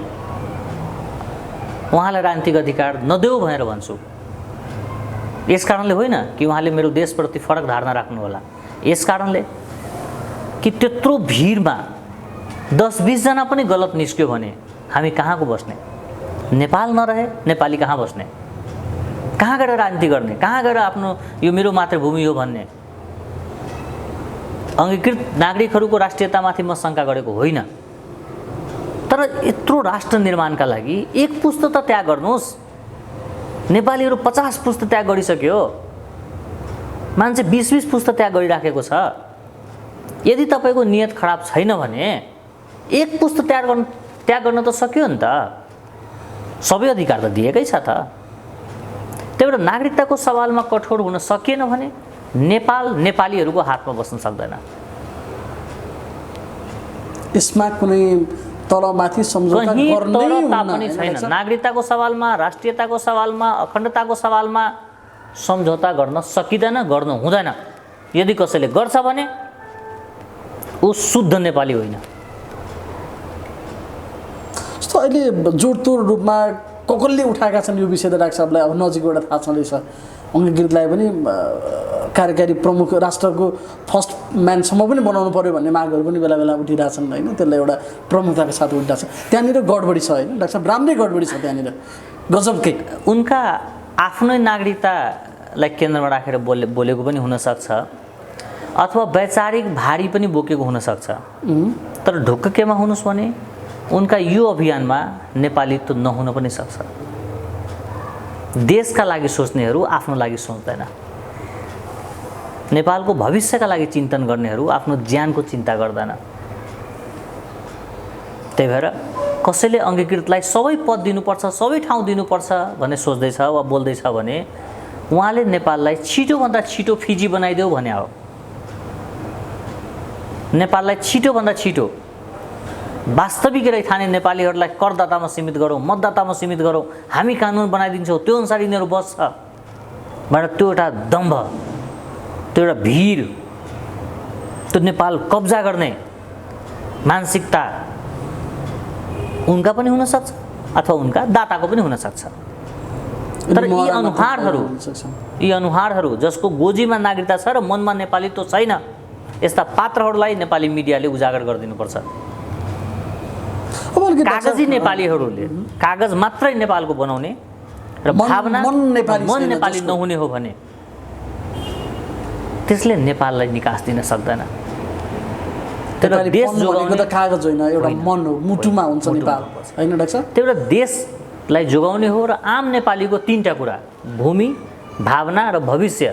उहाँलाई राजनीतिक अधिकार नदेऊ भनेर भन्छु। यस कारणले होइन कि उहाँले मेरो देशप्रति फरक धारणा राख्नु होला, यस कारणले कि त्यत्रो भिडमा 10-20 जना पनि गलत निस्क्यो भने हामी कहाँको बस्ने? नेपाल नरहे नेपाली कहाँ बस्ने? कहाँ गएर राजनीति गर्ने? कहाँ गएर आफ्नो यो मेरो मातृभूमि हो भन्ने? अङ्गीकृत नागरिकहरूको राष्ट्रियतामाथि म शङ्का गरेको होइन, तर यत्रो राष्ट्र निर्माणका लागि एक पुस्ता त त्याग गर्नुहोस्। नेपालीहरू 50 पुस्ता त्याग गरिसक्यो, मान्छे 20-20 पुस्ता त्याग गरिराखेको छ। यदि तपाईँको नियत खराब छैन भने एक पुस्ता त्याग गर्न त सक्यो नि त, सबै अधिकार त दिएकै छ त। त्यही भएर नागरिकताको सवालमा कठोर हुन सकिएन भने नेपाल नेपालीहरूको हातमा बस्न सक्दैन। यसमा कुनै तलमाथि सम्झौता पनि छैन। नागरिकताको सवालमा, राष्ट्रियताको सवालमा, अखण्डताको सवालमा सम्झौता गर्न सकिँदैन, गर्नु हुँदैन। यदि कसैले गर्छ भने ऊ शुद्ध नेपाली होइन। जस्तो अहिले जोडतोड रूपमा कसले उठाएका छन् यो विषय त डाक्टर साहबलाई अब नजिकबाट थाहा छँदैछ। अङ्गीकृतलाई पनि कार्यकारी प्रमुख, राष्ट्रको फर्स्ट म्यानसम्म पनि बनाउनु पर्यो भन्ने मागहरू पनि बेला बेला उठिरहेछन् होइन, त्यसलाई एउटा प्रमुखताको साथ उठिरहेछ। त्यहाँनिर गडबडी छ होइन डाक्टर साहब? राम्रै गडबडी छ त्यहाँनिर, गजबकै। उनका आफ्नै नागरिकतालाई केन्द्रमा राखेर बोलेको पनि हुनसक्छ, अथवा वैचारिक भारी पनि बोकेको हुनसक्छ। तर ढुक्क केमा हुनुहोस् भने उनका यो अभियानमा नेपालीत्व नहुन पनि सक्छ। देशका लागि सोच्नेहरू आफ्नो लागि सोच्दैन, नेपालको भविष्यका लागि चिन्तन गर्नेहरू आफ्नो ज्यानको चिन्ता गर्दैन। त्यही भएर कसैले अङ्गीकृतलाई सबै पद दिनुपर्छ, सबै ठाउँ दिनुपर्छ भन्ने सोच्दैछ वा बोल्दैछ भने उहाँले नेपाललाई छिटोभन्दा छिटो फिजी बनाइदेऊ भने हो। नेपाललाई छिटोभन्दा छिटो वास्तविक रैथाने नेपालीहरूलाई करदातामा सीमित गरौँ, मतदातामा सीमित गरौँ, हामी कानुन बनाइदिन्छौँ, त्यो अनुसार यिनीहरू बस्छ भनेर त्यो एउटा दम्भ, त्यो एउटा भिड, त्यो नेपाल कब्जा गर्ने मानसिकता उनका पनि हुनसक्छ अथवा उनका दाताको पनि हुनसक्छ। तर यी अनुहारहरू जसको गोजीमा नागरिकता छ र मनमा नेपालीत्व छैन, यस्ता पात्रहरूलाई नेपाली मिडियाले उजागर गरिदिनुपर्छ। कागजी नेपालीहरूले कागज मात्रै नेपालको बनाउने र भावना मन नेपाली नहुने हो भने त्यसले नेपाललाई निकास दिन सक्दैन। तर देश जोगाउनु त कागज होइन, एउटा मन हो, मुटुमा हुन्छ नेपाल हैन डाक्टर साहब? त्यो एउटा देशलाई जोगाउने हो र आम नेपालीको तीनटा कुरा, भूमि, भावना र भविष्य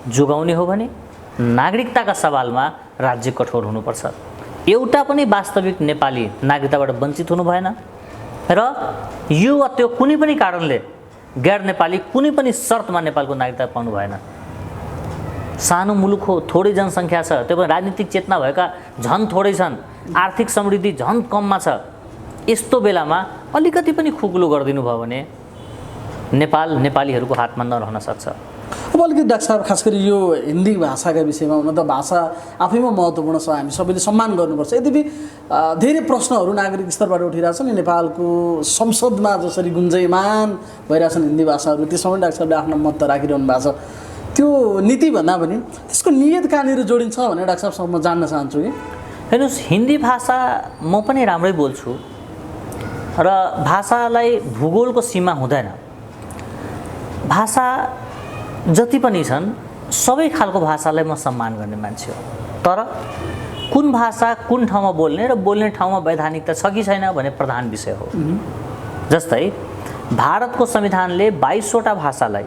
जोगाउने हो भने नागरिकताका सवालमा राज्य कठोर हुनुपर्छ। एउटा पनि वास्तविक नेपाली नागरिकताबाट वञ्चित हुनु भएन र यो वा त्यो कुनै पनि कारणले गैर नेपाली कुनै पनि शर्तमा नेपालको नागरिकता पाउनु भएन। सानो मुलुक हो, थोरै जनसङ्ख्या छ, त्यो पनि राजनीतिक चेतना भएका झन थोरै छन्, आर्थिक समृद्धि झन कममा छ। यस्तो बेलामा अलिकति पनि खुकुलो गरिदिनु भयो भने नेपाल नेपालीहरूको हातमा नरहन सक्छ। अब अलिकति डाक्टर साहब खास गरी यो हिन्दी भाषाका विषयमा, हुन त भाषा आफैमा महत्त्वपूर्ण छ, हामी सबैले सम्मान गर्नुपर्छ। यद्यपि धेरै प्रश्नहरू नागरिक स्तरबाट उठिरहेछन्। नेपालको संसदमा जसरी गुन्जयमान भइरहेछन् हिन्दी भाषाहरू, त्यसमा पनि डाक्टर साहबले आफ्नो मत राखिरहनु भएको छ। त्यो नीति भन्दा पनि त्यसको नियत कहाँनिर जोडिन्छ भनेर डाक्टर साहबसँग म जान्न चाहन्छु कि हेर्नुहोस्, हिन्दी भाषा म पनि राम्रै बोल्छु र भाषालाई भूगोलको सीमा हुँदैन। भाषा जति पनि छन् सबै खालको भाषालाई म सम्मान गर्ने मान्छे हो। तर कुन भाषा कुन ठाउँमा बोल्ने र बोल्ने ठाउँमा वैधानिकता छ कि छैन भन्ने प्रधान विषय हो। जस्तै भारतको संविधानले 22वटा भाषालाई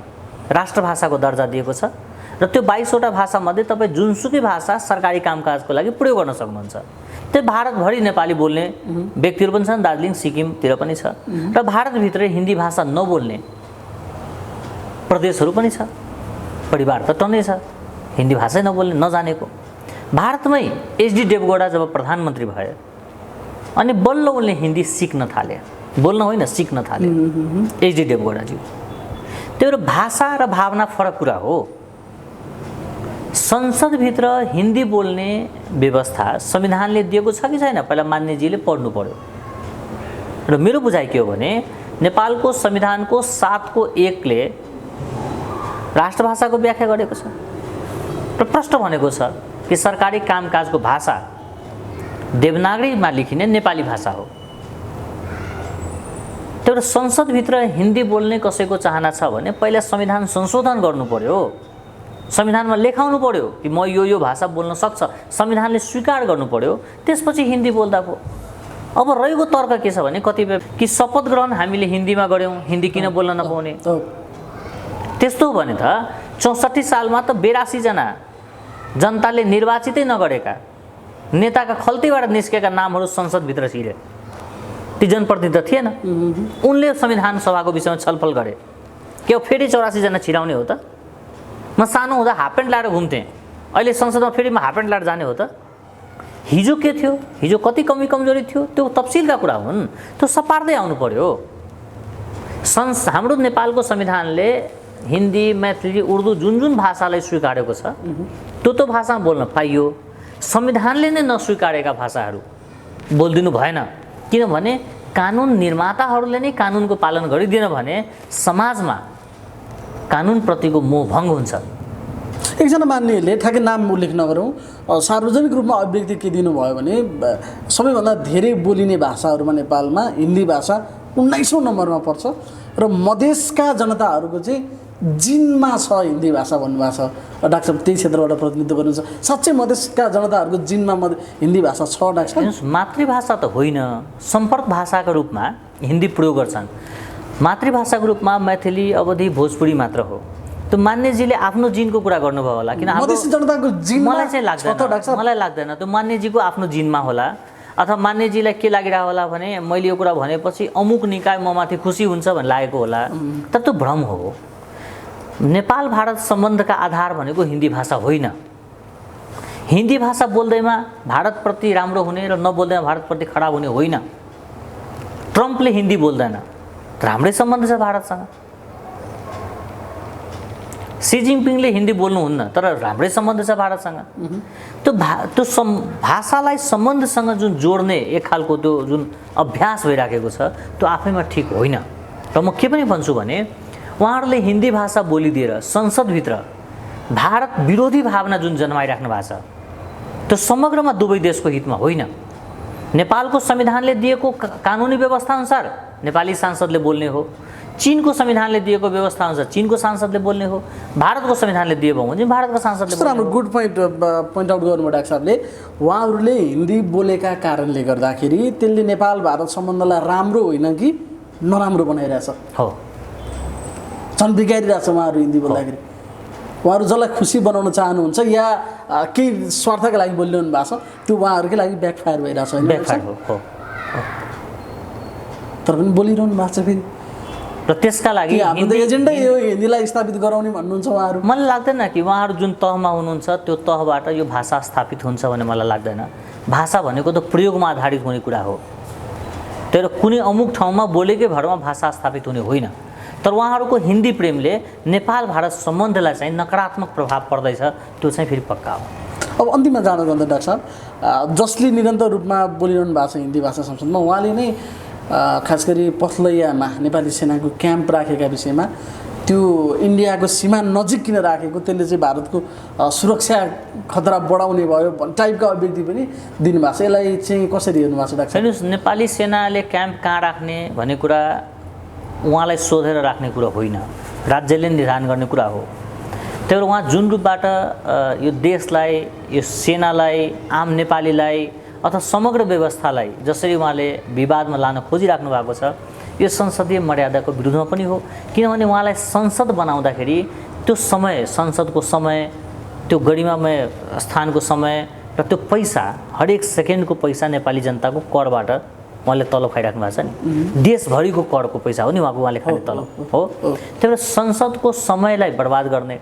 राष्ट्रभाषाको दर्जा दिएको छ र त्यो 22वटा भाषामध्ये तपाईँ जुनसुकै भाषा सरकारी कामकाजको लागि प्रयोग गर्न सक्नुहुन्छ। त्यो भारतभरि नेपाली बोल्ने व्यक्तिहरू पनि छन्, दार्जिलिङ सिक्किमतिर पनि छ, र भारतभित्रै हिन्दी भाषा नबोल्ने प्रदेशहरू पनि छ, परिवार त टन्नै छ हिन्दी भाषै नबोल्ने नजानेको। भारतमै एचडी देवगौडा जब प्रधानमन्त्री भए अनि बल्ल उनले हिन्दी सिक्न थाले, बोल्न होइन सिक्न थाले एचडी देवगौडाज्यू। त्यो भाषा र भावना फरक कुरा हो। संसदभित्र हिन्दी बोल्ने व्यवस्था संविधानले दिएको छ कि छैन पहिला मान्यजीले पढ्नु पर्यो। र मेरो बुझाइ के हो भने नेपालको संविधानको 7को 1ले राष्ट्रभाषाको व्याख्या गरेको छ र प्रष्ट भनेको छ कि सरकारी कामकाजको भाषा देवनागरीमा लेखिने नेपाली भाषा हो। त्यो संसदभित्र हिन्दी बोल्ने कसैको चाहना छ भने पहिला संविधान संशोधन गर्नु पर्यो, संविधानमा लेखाउनु पर्यो कि म यो भाषा बोल्न सक्छ, संविधानले स्वीकार गर्नु पर्यो, त्यसपछि हिन्दी बोल्दा पो। अब रहेको तर्क के छ भने कतिपय कि शपथ ग्रहण हामीले हिन्दीमा गऱ्यौँ, हिन्दी किन बोल्न नपाउने? त्यस्तो हो भने त 64 सालमा त 82 जना जनताले निर्वाचितै नगरेका नेताका खल्तीबाट निस्केका नामहरू संसदभित्र छिरे। ती जनप्रतिनिधि त थिएन। उनले संविधान सभाको विषयमा छलफल गरे। के फेरि 84 जना छिराउने हो त? म सानो हुँदा हाफ प्यान्ट लाएर घुम्थेँ, अहिले संसदमा फेरि म हाफ प्यान्ट लाएर जाने हो त? हिजो के थियो, हिजो कति कमी कमजोरी थियो, त्यो तफसिलका कुरा हुन्, त्यो सपार्दै आउनु पर्यो। हाम्रो नेपालको संविधानले हिन्दी, मैथिली, उर्दू जुन जुन भाषालाई स्वीकारेको छ त्यो भाषामा बोल्न पाइयो। संविधानले नै नस्वीकारेका भाषाहरू बोलिदिनु भएन, किनभने कानुन निर्माताहरूले नै कानुनको पालन गरिदिएन भने समाजमा कानुनप्रतिको मोहभङ्ग हुन्छ। एकजना मान्यले ठ्याक्कै नाम उल्लेख नगरौँ, सार्वजनिक रूपमा अभिव्यक्ति के दिनुभयो भने सबैभन्दा धेरै बोलिने भाषाहरूमा नेपालमा हिन्दी भाषा 19औं नम्बरमा पर्छ र मधेसका जनताहरूको चाहिँ जिनमा छ हिन्दी भाषा भन्नुभएको छ। डाक्टर साहब त्यही क्षेत्रबाट प्रतिनिधित्व गर्नुहुन्छ, साँच्चै मधेसका जनताहरूको जिनमा हिन्दी भाषा छ डाक्टर साहब? मातृभाषा त होइन, सम्पर्क भाषाको रूपमा हिन्दी प्रयोग गर्छन्। मातृभाषाको रूपमा मैथिली, अवधी, भोजपुरी मात्र हो। त्यो मान्यजीले आफ्नो जिनको कुरा गर्नुभयो होला, किन मधेसी जनताको जिनमा मलाई चाहिँ लाग्दैन त्यो मान्यजीको आफ्नो जिनमा होला, अथवा मान्यजीलाई के लागिरहेको होला भने मैले यो कुरा भनेपछि अमुक निकाय ममाथि खुसी हुन्छ भन्ने लागेको होला। तर त्यो भ्रम हो। नेपाल भारत सम्बन्धका आधार भनेको हिन्दी भाषा होइन। हिन्दी भाषा बोल्दैमा भारतप्रति राम्रो हुने र नबोल्दैमा भारतप्रति खराब हुने होइन। ट्रम्पले हिन्दी बोल्दैन, राम्रै सम्बन्ध छ भारतसँग। सी जिनपिङले हिन्दी बोल्नुहुन्न, तर राम्रै सम्बन्ध छ भारतसँग। त्यो भाषालाई सम्बन्धसँग जुन जोड्ने एक खालको त्यो जुन अभ्यास भइराखेको छ त्यो आफैमा ठिक होइन। र म के पनि भन्छु भने उहाँहरूले हिन्दी भाषा बोलिदिएर संसदभित्र भारत विरोधी भावना जुन जन्माइराख्नु भएको छ त्यो समग्रमा दुवै देशको हितमा होइन। नेपालको संविधानले दिएको कानुनी व्यवस्थाअनुसार नेपाली सांसदले बोल्ने हो, चीनको संविधानले दिएको व्यवस्थाअनुसार चीनको सांसदले बोल्ने हो, भारतको संविधानले दिएको हो भने भारतको सांसदले बोल्ने हो। राम्रो गुड पोइन्ट आउट गर्नुभयो डाक्टर साहबले। उहाँहरूले हिन्दी बोलेका कारणले गर्दाखेरि त्यसले नेपाल भारत सम्बन्धलाई राम्रो होइन कि नराम्रो बनाइरहेछ हो, झन् बिगारिरहेछ उहाँहरू हिन्दी बोल्दाखेरि। उहाँहरू जसलाई खुसी बनाउन चाहनुहुन्छ या केही स्वार्थका लागि बोलिरहनु भएको छ त्यो उहाँहरूकै लागि ब्याकफायर भइरहेछ होइन? ब्याकफायर हो। तर पनि बोलिरहनु भएको छ फेरि, र त्यसका लागि हाम्रो एजेन्डा यो हिन्दीलाई स्थापित गराउने भन्नुहुन्छ उहाँहरू। मलाई लाग्दैन कि उहाँहरू जुन तहमा हुनुहुन्छ त्यो तहबाट यो भाषा स्थापित हुन्छ भन्ने मलाई लाग्दैन। भाषा भनेको त प्रयोगमा आधारित हुने कुरा हो। तर कुनै अमुक ठाउँमा बोलेकै भरमा भाषा स्थापित हुने होइन। तर उहाँहरूको हिन्दी प्रेमले नेपाल भारत सम्बन्धलाई चाहिँ नकारात्मक प्रभाव पर्दैछ, त्यो चाहिँ फेरि पक्का हो। अब अन्तिममा जाँदा जाँदा डाक्टर साहब, जसले निरन्तर रूपमा बोलिरहनु भएको छ हिन्दी भाषा संसदमा, उहाँले नै खास गरी पथलैयामा नेपाली सेनाको क्याम्प राखेका विषयमा त्यो इन्डियाको सीमा नजिक किन राखेको त्यसले चाहिँ भारतको सुरक्षा खतरा बढाउने भयो भन्ने टाइपका अभिव्यक्ति पनि दिनुभएको छ। यसलाई चाहिँ कसरी हेर्नु भएको छ डाक्टर? हेर्नुहोस्, नेपाली सेनाले क्याम्प कहाँ राख्ने भन्ने कुरा उहाँलाई सोधेर राख्ने कुरा होइन, राज्यले निर्धारण गर्ने कुरा हो। त्यही भएर उहाँ जुन रूपबाट यो देशलाई, यो सेनालाई, आम नेपालीलाई अथवा समग्र व्यवस्थालाई जसरी उहाँले विवादमा लान खोजिराख्नु भएको छ, यो संसदीय मर्यादाको विरुद्धमा पनि हो। किनभने उहाँलाई संसद बनाउँदाखेरि त्यो समय, संसदको समय, त्यो गरिमामय स्थानको समय र त्यो पैसा, हरेक सेकेन्डको पैसा नेपाली जनताको करबाट उहाँले तलब खाइराख्नु भएको छ नि। देशभरिको करको पैसा हो नि उहाँले खाने तलब हो। त्यही भएर संसदको समयलाई बर्बाद गर्ने,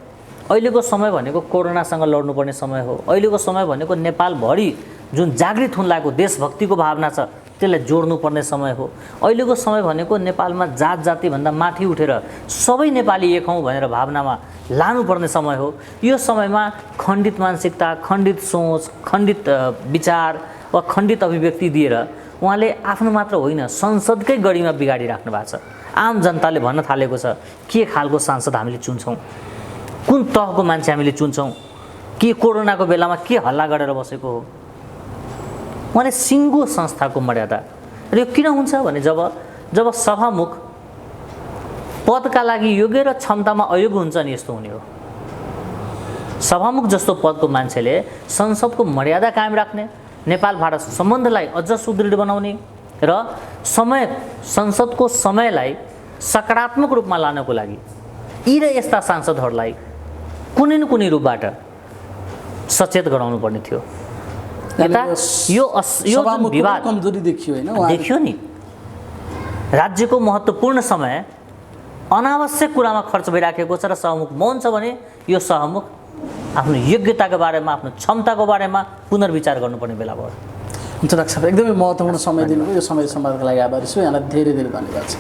अहिलेको समय भनेको कोरोनासँग लड्नुपर्ने समय हो। अहिलेको समय भनेको नेपालभरि जुन जागृत हुन लागेको देशभक्तिको भावना छ त्यसलाई जोड्नुपर्ने समय हो। अहिलेको समय भनेको नेपालमा जात जातिभन्दा माथि उठेर सबै नेपाली एक हौँ भनेर भावनामा लानुपर्ने समय हो। यो समयमा खण्डित मानसिकता, खण्डित सोच, खण्डित विचार वा खण्डित अभिव्यक्ति दिएर उहाँले आफ्नो मात्र होइन संसदकै गढीमा बिगाडिराख्नु भएको छ। आम जनताले भन्न थालेको छ के खालको सांसद हामीले चुन्छौँ, कुन तहको मान्छे हामीले चुन्छौँ, के कोरोनाको बेलामा के हल्ला गरेर बसेको हो। उहाँले सिङ्गो संस्थाको मर्यादा र यो किन हुन्छ भने जब सभामुख पदका लागि योग्य र क्षमतामा अयोग्य हुन्छ नि यस्तो हुने हो। सभामुख जस्तो पदको मान्छेले संसदको मर्यादा कायम राख्ने, नेपाल भारत सम्बन्धलाई अझ सुदृढ बनाउने र संसदको समयलाई सकारात्मक रूपमा लानको लागि यी र यस्ता सांसदहरूलाई कुनै न कुनै रूपबाट सचेत गराउनु पर्ने थियो। यो जुन विवाद कमजोरी देखियो हैन, देखियो नि। राज्यको महत्त्वपूर्ण समय अनावश्यक कुरामा खर्च भइराखेको छ र सहमुख मौन छ भने यो सहमुख आफ्नो योग्यताको बारेमा, आफ्नो क्षमताको बारेमा पुनर्विचार गर्नुपर्ने बेला भयो। हुन्छ डाक्टर साहब, एकदमै महत्त्वपूर्ण समय दिनुभयो। यो समय सम्वादको लागि आभारी छु। यहाँलाई धेरै धेरै धन्यवाद छ।